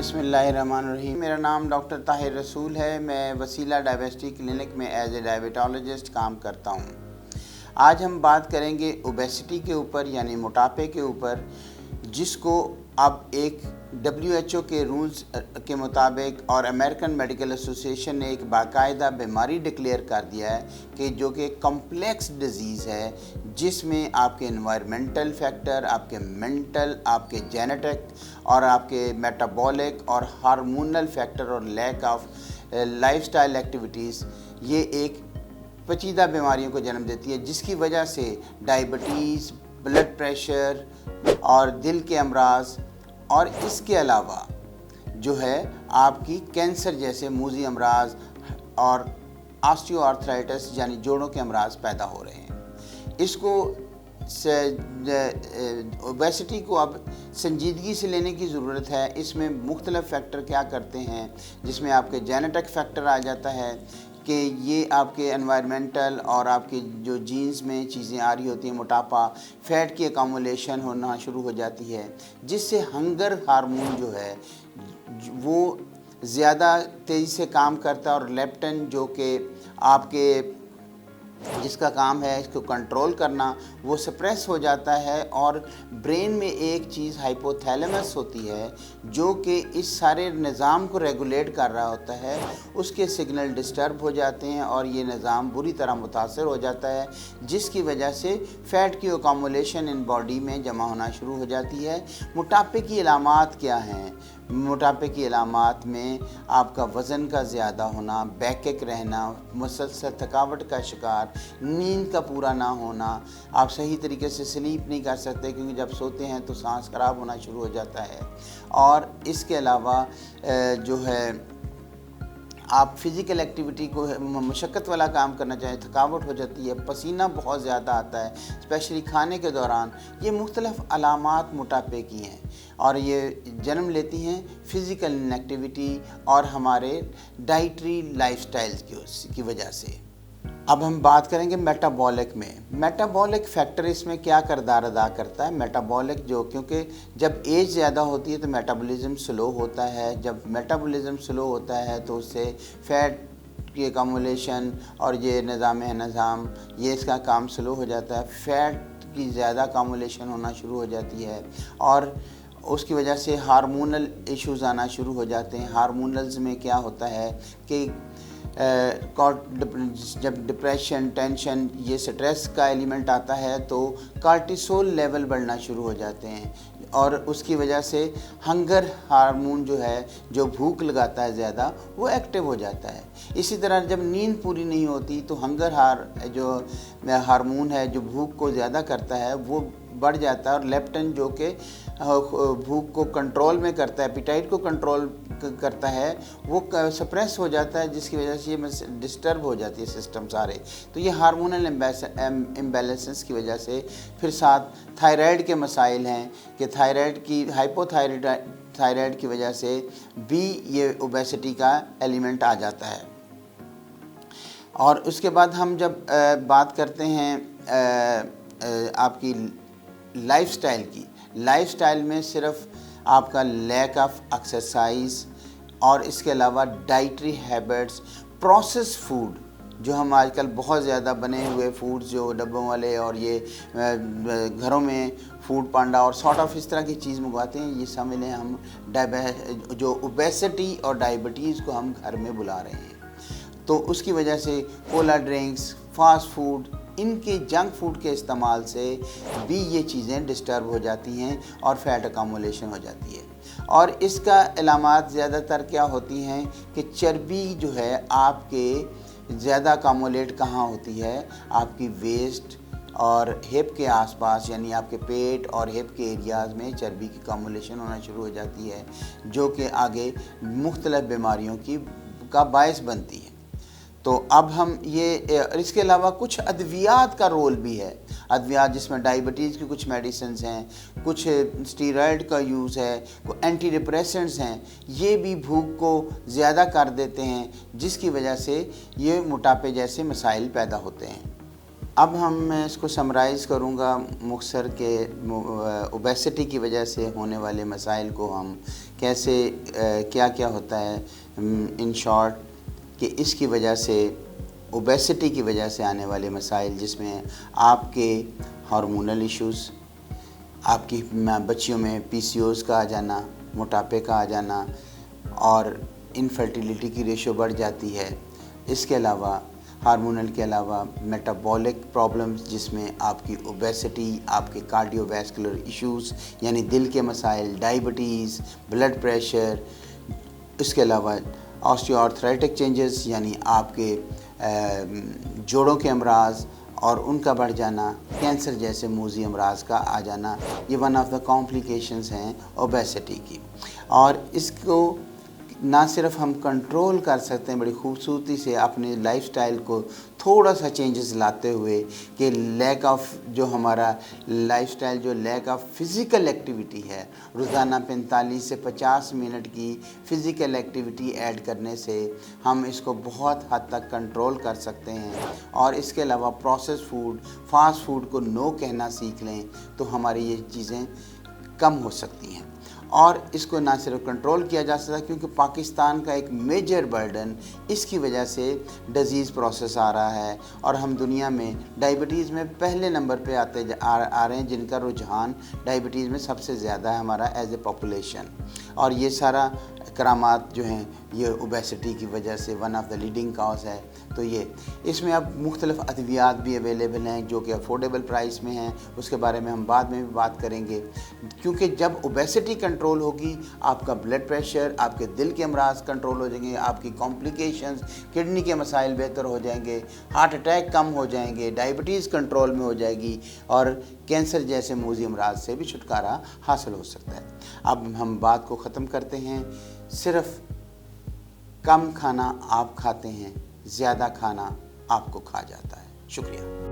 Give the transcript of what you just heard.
बिस्मिल्लाहिर्रहमानिर्रहीम। मेरा नाम डॉक्टर ताहिर रसूल है। मैं वसीला डायबिटीज क्लिनिक में एज ए डायबिटोलॉजिस्ट काम करता हूँ। आज हम बात करेंगे ओबेसिटी के ऊपर, यानी मोटापे के ऊपर, जिसको अब एक WHO के रूल्स के मुताबिक और अमेरिकन मेडिकल एसोसिएशन ने एक बाकायदा बीमारी डिक्लेयर कर दिया है कि जो कि कॉम्प्लेक्स डिजीज़ है, जिसमें आपके एनवायरमेंटल फैक्टर, आपके मेंटल, आपके जेनेटिक और आपके मेटाबॉलिक और हार्मोनल फैक्टर और लैक ऑफ लाइफस्टाइल एक्टिविटीज़ ये एक पेचीदा बीमारियों को जन्म देती है, जिसकी वजह से डायबिटीज़, ब्लड प्रेशर और दिल के अमराज और इसके अलावा जो है आपकी कैंसर जैसे मूजी अमराज और ऑस्टियोआर्थराइटिस यानी जोड़ों के अमराज पैदा हो रहे हैं। इसको ओबेसिटी को अब संजीदगी से लेने की ज़रूरत है। इसमें मुख्तलिफ फैक्टर क्या करते हैं, जिसमें आपके जेनेटिक फैक्टर आ जाता है कि ये आपके एनवायरमेंटल और आपके जो जीन्स में चीज़ें आ रही होती हैं, मोटापा, फैट की अकामुलेशन होना शुरू हो जाती है, जिससे हंगर हार्मोन जो है वो ज़्यादा तेज़ी से काम करता है और लेप्टिन जो कि आपके जिसका काम है इसको कंट्रोल करना, वो सप्रेस हो जाता है। और ब्रेन में एक चीज़ हाइपोथैलेमस होती है जो कि इस सारे निज़ाम को रेगुलेट कर रहा होता है, उसके सिग्नल डिस्टर्ब हो जाते हैं और ये निज़ाम बुरी तरह मुतासर हो जाता है, जिसकी वजह से फ़ैट की अकामुलेशन इन बॉडी में जमा होना शुरू हो जाती है। मोटापे की अलामात क्या हैं? मोटापे की अलामात में आपका वज़न का ज़्यादा होना, बैकएक रहना, मुसलसल थकावट का शिकार, नींद का पूरा ना होना, आप सही तरीके से स्लीप नहीं कर सकते क्योंकि जब सोते हैं तो सांस खराब होना शुरू हो जाता है। और इसके अलावा जो है आप फ़िज़िकल एक्टिविटी को मशक्क़त वाला काम करना चाहें, थकावट हो जाती है, पसीना बहुत ज़्यादा आता है स्पेशली खाने के दौरान। ये मुख्तलिफ़ अलामात मोटापे की हैं और ये जन्म लेती हैं फ़िज़िकल इनएक्टिविटी और हमारे डाइटरी लाइफस्टाइल की वजह से। अब हम बात करेंगे मेटाबॉलिक में। मेटाबॉलिक फैक्टर इसमें क्या किरदार अदा करता है? मेटाबॉलिक जो, क्योंकि जब एज ज़्यादा होती है तो मेटाबॉलिज्म स्लो होता है। जब मेटाबॉलिज्म स्लो होता है तो उससे फ़ैट की अकामुलेशन और ये निज़ाम ये इसका काम स्लो हो जाता है। फ़ैट की ज़्यादा अकामुलेशन होना शुरू हो जाती है और उसकी वजह से हार्मोनल इश्यूज़ आना शुरू हो जाते हैं। हार्मोनल्स में क्या होता है कि जब डिप्रेशन, टेंशन, ये स्ट्रेस का एलिमेंट आता है तो कार्टिसोल लेवल बढ़ना शुरू हो जाते हैं और उसकी वजह से हंगर हार्मोन जो है, जो भूख लगाता है ज़्यादा, वो एक्टिव हो जाता है। इसी तरह जब नींद पूरी नहीं होती तो हंगर जो हार्मोन है, जो भूख को ज़्यादा करता है, वो बढ़ जाता है और लेप्टिन जो कि भूख को कंट्रोल में करता है, एपिटाइट को कंट्रोल करता है, वो सप्रेस हो जाता है, जिसकी वजह से ये डिस्टर्ब हो जाती है सिस्टम सारे। तो ये हार्मोनल इम्बैलेंसेस की वजह से फिर साथ थायराइड के मसाइल हैं कि थायराइड की थायराइड की वजह से भी ये ओबेसिटी का एलिमेंट आ जाता है। और उसके बाद हम जब बात करते हैं आपकी लाइफस्टाइल में सिर्फ आपका लैक ऑफ एक्सरसाइज और इसके अलावा डाइटरी हैबिट्स, प्रोसेस फूड जो हम आजकल बहुत ज़्यादा बने हुए फूड्स जो डब्बों वाले और ये घरों में फूड पांडा और सॉर्ट ऑफ इस तरह की चीज़ मंगवाते हैं, ये समझ लें हम जो ओबेसिटी और डायबिटीज़ को हम घर में बुला रहे हैं। तो उसकी वजह से कोला ड्रिंक्स, फास्ट फूड, इनके जंक फूड के इस्तेमाल से भी ये चीज़ें डिस्टर्ब हो जाती हैं और फैट अकामुलेशन हो जाती है। और इसका अलामात ज़्यादातर क्या होती हैं कि चर्बी जो है आपके ज़्यादा अकामुलेट कहाँ होती है? आपकी वेस्ट और हिप के आसपास, यानी आपके पेट और हिप के एरियाज़ में चर्बी की अकामुलेशन होना शुरू हो जाती है, जो कि आगे मुख्तलिफ बीमारियों का बायस बनती है। तो अब हम इसके अलावा कुछ अद्वियात का रोल भी है। अद्वियात जिसमें डायबिटीज़ की कुछ मेडिसिन्स हैं, कुछ स्टीरॉयड का यूज़ है, कुछ एंटी डिप्रेसेंट्स हैं, ये भी भूख को ज़्यादा कर देते हैं, जिसकी वजह से ये मोटापे जैसे मसाइल पैदा होते हैं। अब मैं इसको समराइज़ करूँगा मुख्तसर के ओबेसिटी की वजह से होने वाले मसाइल को हम कैसे क्या क्या होता है, इन शॉर्ट कि इसकी वजह से, ओबेसिटी की वजह से आने वाले मसाइल, जिसमें आपके हार्मोनल इश्यूज़, आपकी बच्चियों में PCOS का आ जाना, मोटापे का आ जाना और इनफर्टिलिटी की रेशो बढ़ जाती है। इसके अलावा हार्मोनल के अलावा मेटाबॉलिक प्रॉब्लम्स, जिसमें आपकी ओबेसिटी, आपके कार्डियोवैस्कुलर इश्यूज़ यानी दिल के मसाइल, डायबिटीज़, ब्लड प्रेशर, इसके अलावा ऑस्टियोआर्थराइटिक चेंजेस यानी आपके जोड़ों के अमराज और उनका बढ़ जाना, कैंसर जैसे मूजी अमराज का आ जाना, ये वन ऑफ द कॉम्प्लिकेशंस हैं ओबेसिटी की। और इसको ना सिर्फ हम कंट्रोल कर सकते हैं बड़ी खूबसूरती से अपने लाइफस्टाइल को थोड़ा सा चेंजेस लाते हुए, कि लैक ऑफ जो हमारा लाइफस्टाइल, जो लैक ऑफ फ़िज़िकल एक्टिविटी है, रोज़ाना 45 से 50 मिनट की फ़िज़िकल एक्टिविटी ऐड करने से हम इसको बहुत हद तक कंट्रोल कर सकते हैं। और इसके अलावा प्रोसेस फूड, फास्ट फूड को नो कहना सीख लें तो हमारी ये चीज़ें कम हो सकती हैं। और इसको ना सिर्फ कंट्रोल किया जा सकता, क्योंकि पाकिस्तान का एक मेजर बर्डन इसकी वजह से डिज़ीज़ प्रोसेस आ रहा है, और हम दुनिया में डायबिटीज़ में पहले नंबर पे आ रहे हैं, जिनका रुझान डायबिटीज़ में सबसे ज़्यादा है हमारा एज ए पॉपुलेशन। और ये सारा करामात जो हैं ये ओबेसिटी की वजह से वन ऑफ द लीडिंग काज है। तो ये इसमें अब मुख्तलिफ अद्वियात भी अवेलेबल हैं जो कि अफोर्डेबल प्राइस में हैं, उसके बारे में हम बाद में भी बात करेंगे। क्योंकि जब ओबेसिटी कंट्रोल होगी, आपका ब्लड प्रेशर, आपके दिल के अमराज कंट्रोल हो जाएंगे, आपकी कॉम्प्लिकेशंस, किडनी के मसाइल बेहतर हो जाएंगे, हार्ट अटैक कम हो जाएंगे, डायबिटीज़ कंट्रोल में हो जाएगी और कैंसर जैसे मूजी अमराज से भी छुटकारा हासिल हो सकता है। अब हम बात को ख़त्म करते हैं। सिर्फ कम खाना आप खाते हैं, ज़्यादा खाना आपको खा जाता है। शुक्रिया।